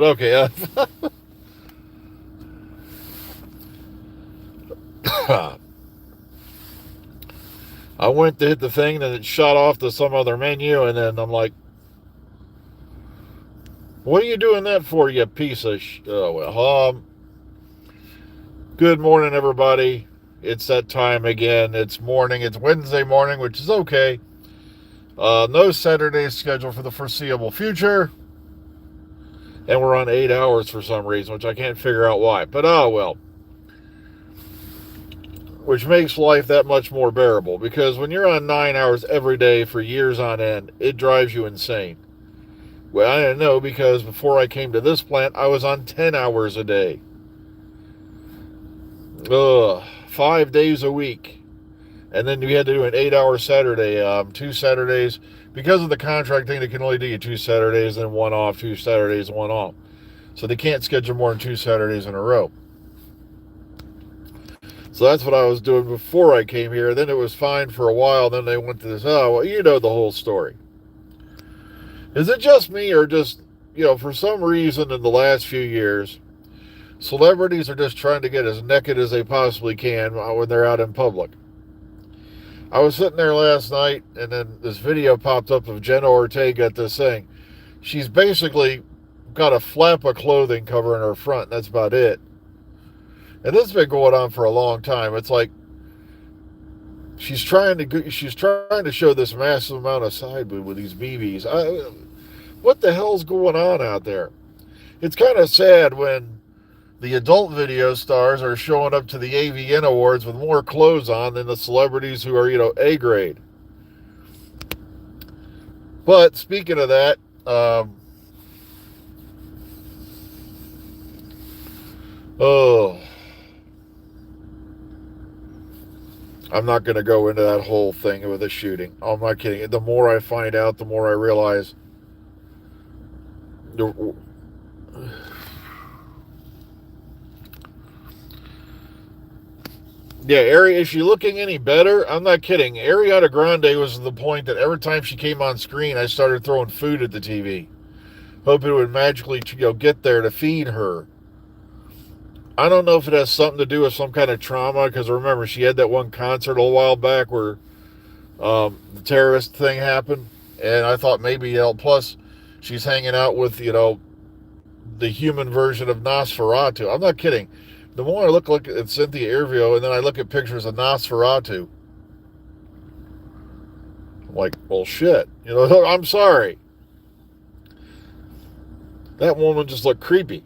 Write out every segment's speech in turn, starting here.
okay. I went to hit the thing, and it shot off to some other menu, and then I'm like, "What are you doing that for, you piece of oh well." Good morning, everybody. It's that time again. It's morning. It's Wednesday morning, which is okay. No Saturday scheduled for the foreseeable future, and we're on 8 hours for some reason, which I can't figure out why. But oh well. Which makes life that much more bearable because when you're on 9 hours every day for years on end, it drives you insane. Well, I didn't know because before I came to this plant, I was on 10 hours a day. Ugh, 5 days a week. And then you had to do an 8 hour Saturday, 2 Saturdays. Because of the contract thing, they can only do you 2 Saturdays, then one off, 2 Saturdays, one off. So they can't schedule more than 2 Saturdays in a row. So that's what I was doing before I came here. Then it was fine for a while. Then they went to this, oh, well, you know the whole story. Is it just me or just, for some reason in the last few years, celebrities are just trying to get as naked as they possibly can when they're out in public? I was sitting there last night, and then this video popped up of Jenna Ortega at this thing. She's basically got a flap of clothing covering her front, and that's about it. And this has been going on for a long time. It's like she's trying to show this massive amount of side boob with these BBs. What the hell's going on out there? It's kind of sad when the adult video stars are showing up to the AVN Awards with more clothes on than the celebrities who are, A grade. But speaking of that, oh, I'm not going to go into that whole thing with the shooting. I'm not kidding. The more I find out, the more I realize. Yeah, is she looking any better? I'm not kidding. Ariana Grande was to the point that every time she came on screen, I started throwing food at the TV, hoping it would magically, get there to feed her. I don't know if it has something to do with some kind of trauma, because remember, she had that one concert a while back where the terrorist thing happened, and I thought maybe, plus she's hanging out with, the human version of Nosferatu. I'm not kidding. The more I look at Cynthia Erivo and then I look at pictures of Nosferatu, I'm like, well, shit. I'm sorry. That woman just looked creepy.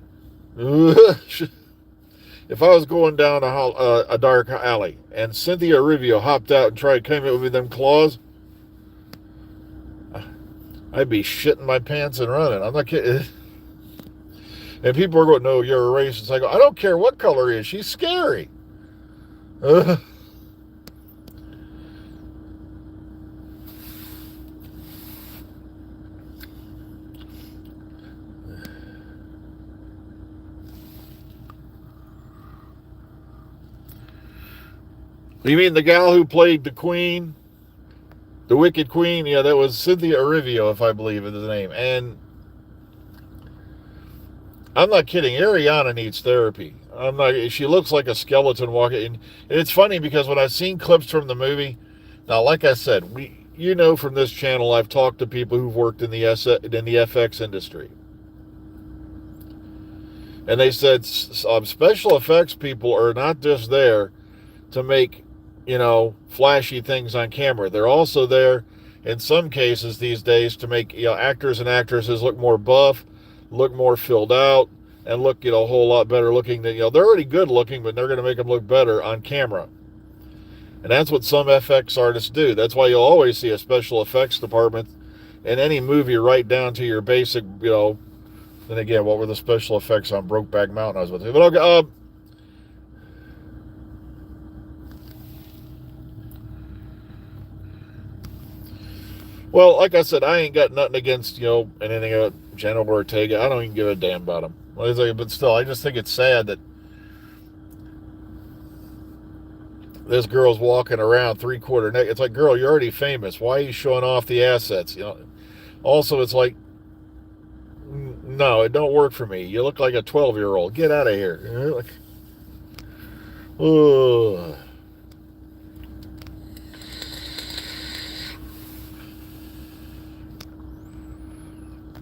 If I was going down a dark alley and Cynthia Erivo hopped out and tried to come in with them claws, I'd be shitting my pants and running. I'm not kidding. And people are going, no, you're a racist. I go, I don't care what color he is. She's scary. You mean the gal who played the queen? The Wicked Queen? Yeah, that was Cynthia Erivo, if I believe is the name. And I'm not kidding. Ariana needs therapy. I'm not. She looks like a skeleton walking. And it's funny because when I've seen clips from the movie, now, like I said, from this channel, I've talked to people who've worked in the FX industry, and they said special effects people are not just there to make, flashy things on camera. They're also there, in some cases these days, to make actors and actresses look more buff, look more filled out, and look a whole lot better looking than they're already good looking, but they're going to make them look better on camera. And that's what some FX artists do. That's why you'll always see a special effects department in any movie, right down to your basic, Then again, what were the special effects on Brokeback Mountain? I was about to say, but okay. Well, like I said, I ain't got nothing against anything about Jenna Ortega. I don't even give a damn about him. But still, I just think it's sad that this girl's walking around 3/4 neck. It's like, girl, you're already famous. Why are you showing off the assets? Also, it's like, No, it don't work for me. You look like a 12-year-old. Get out of here. You know, like, ugh.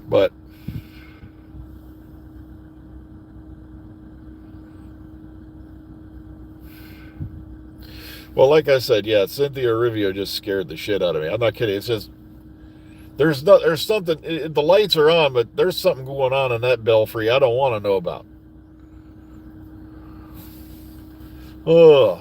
But well, like I said, yeah, Cynthia Rivio just scared the shit out of me. I'm not kidding. It's just there's something. The lights are on, but there's something going on in that belfry I don't want to know about. Ugh.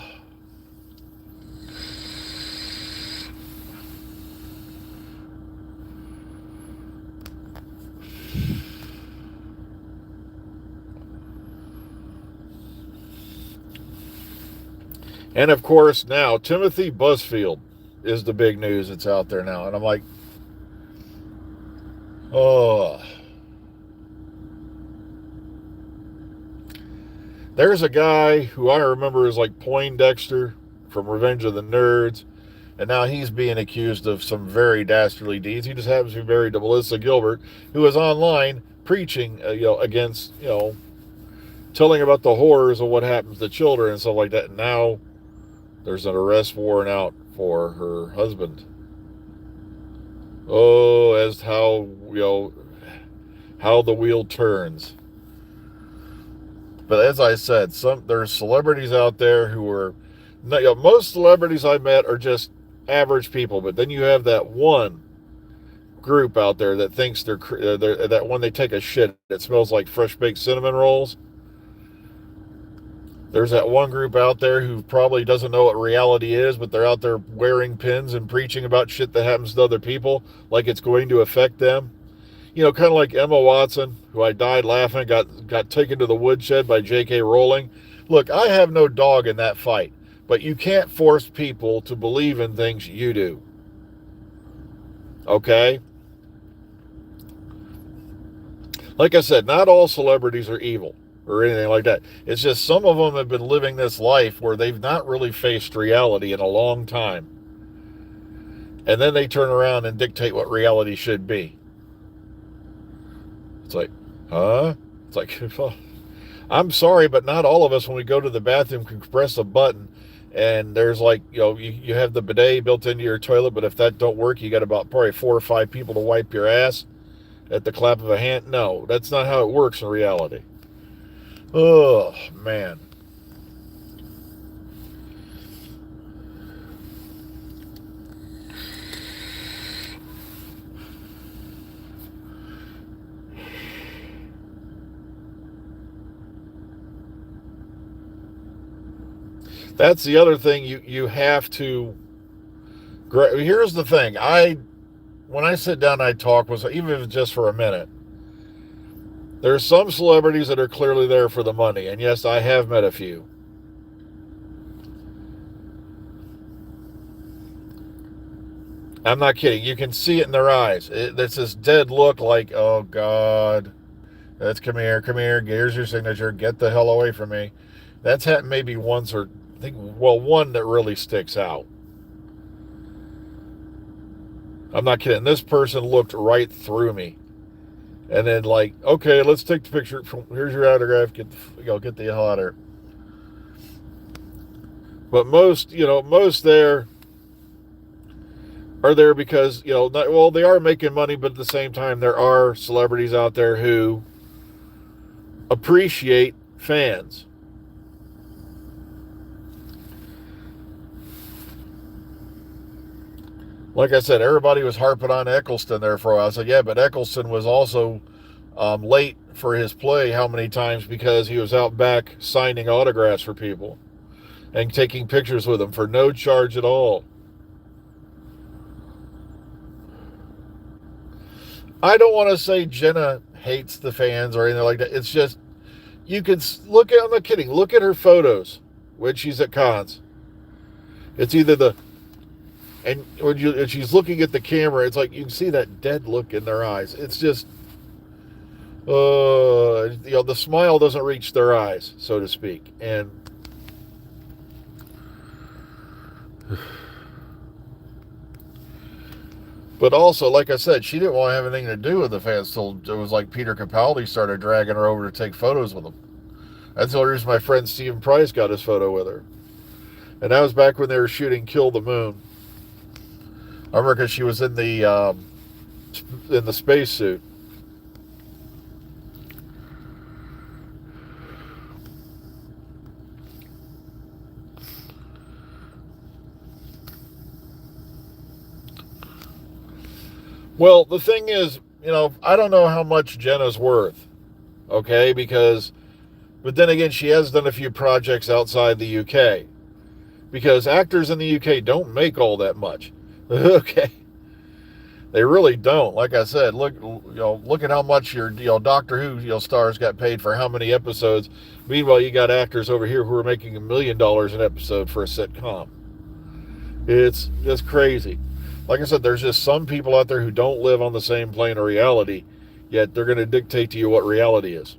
And of course, now Timothy Busfield is the big news that's out there now. And I'm like, oh. There's a guy who I remember is like Poindexter from Revenge of the Nerds. And now he's being accused of some very dastardly deeds. He just happens to be married to Melissa Gilbert, who is online preaching, against, telling about the horrors of what happens to children and stuff like that. And now there's an arrest warrant out for her husband. Oh, as how the wheel turns. But as I said, there's celebrities out there who are, most celebrities I met are just average people. But then you have that one group out there that thinks they're that when they take a shit, it smells like fresh baked cinnamon rolls. There's that one group out there who probably doesn't know what reality is, but they're out there wearing pins and preaching about shit that happens to other people like it's going to affect them. Kind of like Emma Watson, who I died laughing, got taken to the woodshed by J.K. Rowling. Look, I have no dog in that fight, but you can't force people to believe in things you do. Okay? Like I said, not all celebrities are evil or anything like that. It's just some of them have been living this life where they've not really faced reality in a long time. And then they turn around and dictate what reality should be. It's like, huh? It's like, I'm sorry, but not all of us, when we go to the bathroom, can press a button and there's like, you have the bidet built into your toilet, but if that don't work, you got about probably 4 or 5 people to wipe your ass at the clap of a hand. No, that's not how it works in reality. Oh, man. That's the other thing you have to. Here's the thing. When I sit down and I talk, even if it's just for a minute, there's some celebrities that are clearly there for the money. And yes, I have met a few. I'm not kidding. You can see it in their eyes. It's this dead look like, oh, God. Come here. Here's your signature. Get the hell away from me. That's happened maybe once or, I think, one that really sticks out. I'm not kidding. This person looked right through me. And then like, okay, let's take the picture. Here's your autograph. Get the hell out of here. But most there are there because, they are making money, but at the same time, there are celebrities out there who appreciate fans. Like I said, everybody was harping on Eccleston there for a while. I said, yeah, but Eccleston was also late for his play how many times because he was out back signing autographs for people and taking pictures with them for no charge at all. I don't want to say Jenna hates the fans or anything like that. It's just, you can look at, I'm not kidding, look at her photos when she's at cons. It's either and when she's looking at the camera, it's like you can see that dead look in their eyes. It's just, the smile doesn't reach their eyes, so to speak. And But also, like I said, she didn't want to have anything to do with the fans till it was like Peter Capaldi started dragging her over to take photos with him. That's the only reason my friend Stephen Price got his photo with her. And that was back when they were shooting Kill the Moon. I remember because she was in the spacesuit. Well, the thing is, I don't know how much Jenna's worth, okay? But then again, she has done a few projects outside the UK. Because actors in the UK don't make all that much, okay? They really don't. Like I said, look at how much your Doctor Who stars got paid for how many episodes. Meanwhile, you got actors over here who are making $1 million an episode for a sitcom. It's just crazy. Like I said, there's just some people out there who don't live on the same plane of reality, yet they're going to dictate to you what reality is.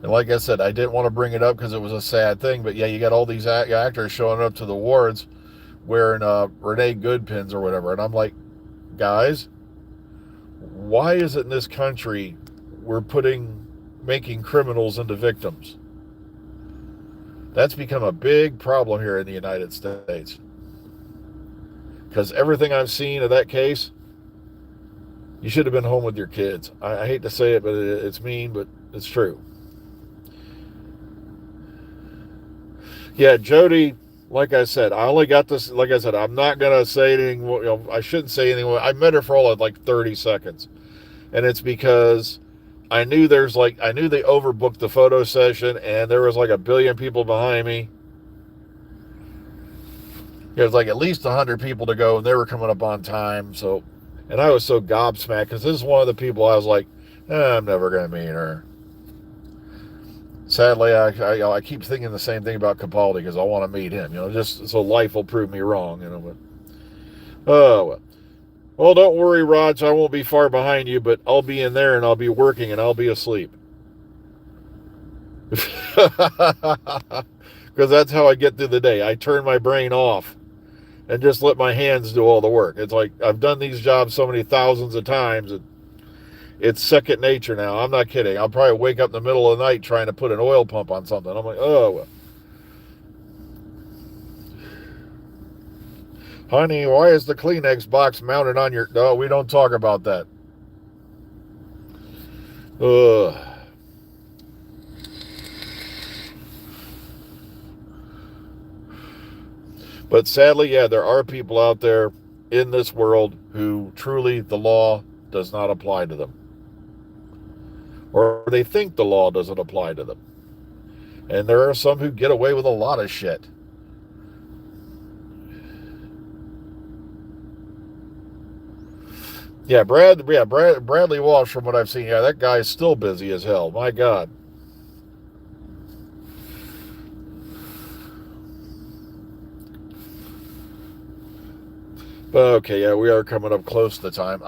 And like I said, I didn't want to bring it up because it was a sad thing, but yeah, you got all these actors showing up to the awards wearing Renee Good pins or whatever, and I'm like, guys, why is it in this country we're making criminals into victims? That's become a big problem here in the United States. Because everything I've seen of that case, you should have been home with your kids. I hate to say it, but it's mean, but it's true. Yeah, Jody, like I said, I only got this, like I said, I'm not going to say anything, I shouldn't say anything. I met her for all of like 30 seconds. And it's because I knew they overbooked the photo session and there was like 1 billion people behind me. There's like at least 100 people to go and they were coming up on time. So, and I was so gobsmacked because this is one of the people I was like, I'm never going to meet her. Sadly, I keep thinking the same thing about Capaldi because I want to meet him, just so life will prove me wrong, But, oh, well, don't worry, Raj, I won't be far behind you, but I'll be in there and I'll be working and I'll be asleep. Because that's how I get through the day. I turn my brain off and just let my hands do all the work. It's like I've done these jobs so many thousands of times. It's second nature now. I'm not kidding. I'll probably wake up in the middle of the night trying to put an oil pump on something. I'm like, oh. Honey, why is the Kleenex box mounted on your... No, we don't talk about that. Ugh. But sadly, yeah, there are people out there in this world who truly the law does not apply to them. Or they think the law doesn't apply to them. And there are some who get away with a lot of shit. Yeah, Bradley Walsh, from what I've seen, yeah, that guy's still busy as hell. My God. But okay, yeah, we are coming up close to time.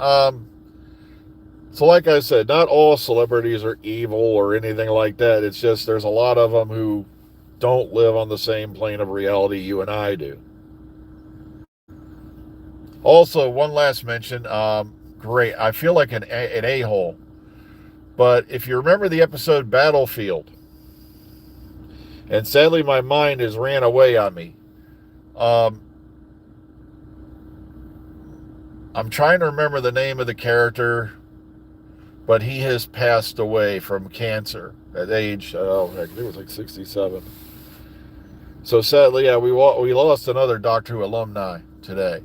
So like I said, not all celebrities are evil or anything like that. It's just there's a lot of them who don't live on the same plane of reality you and I do. Also, one last mention. Great. I feel like an a-hole. But if you remember the episode Battlefield, and sadly my mind has ran away on me. I'm trying to remember the name of the character, but he has passed away from cancer at age, I think it was like 67. So sadly, yeah, we lost another Doctor Who alumni today.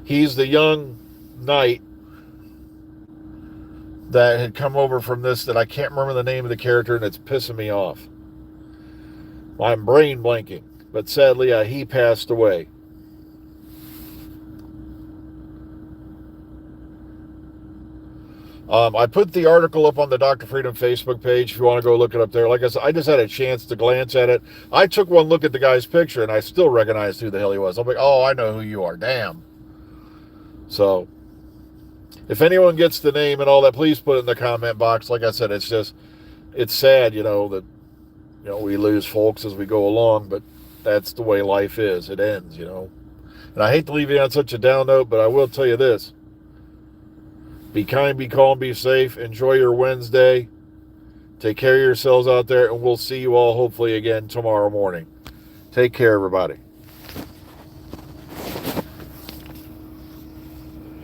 He's the young knight that had come over from this, that I can't remember the name of the character, and it's pissing me off. I'm brain blanking, but sadly, he passed away. I put the article up on the Dr. Freedom Facebook page if you want to go look it up there. Like I said, I just had a chance to glance at it. I took one look at the guy's picture, and I still recognized who the hell he was. I'm like, oh, I know who you are. Damn. So, if anyone gets the name and all that, please put it in the comment box. Like I said, it's sad, that, we lose folks as we go along, but that's the way life is. It ends. And I hate to leave you on such a down note, but I will tell you this. Be kind, be calm, be safe. Enjoy your Wednesday. Take care of yourselves out there, and we'll see you all hopefully again tomorrow morning. Take care, everybody.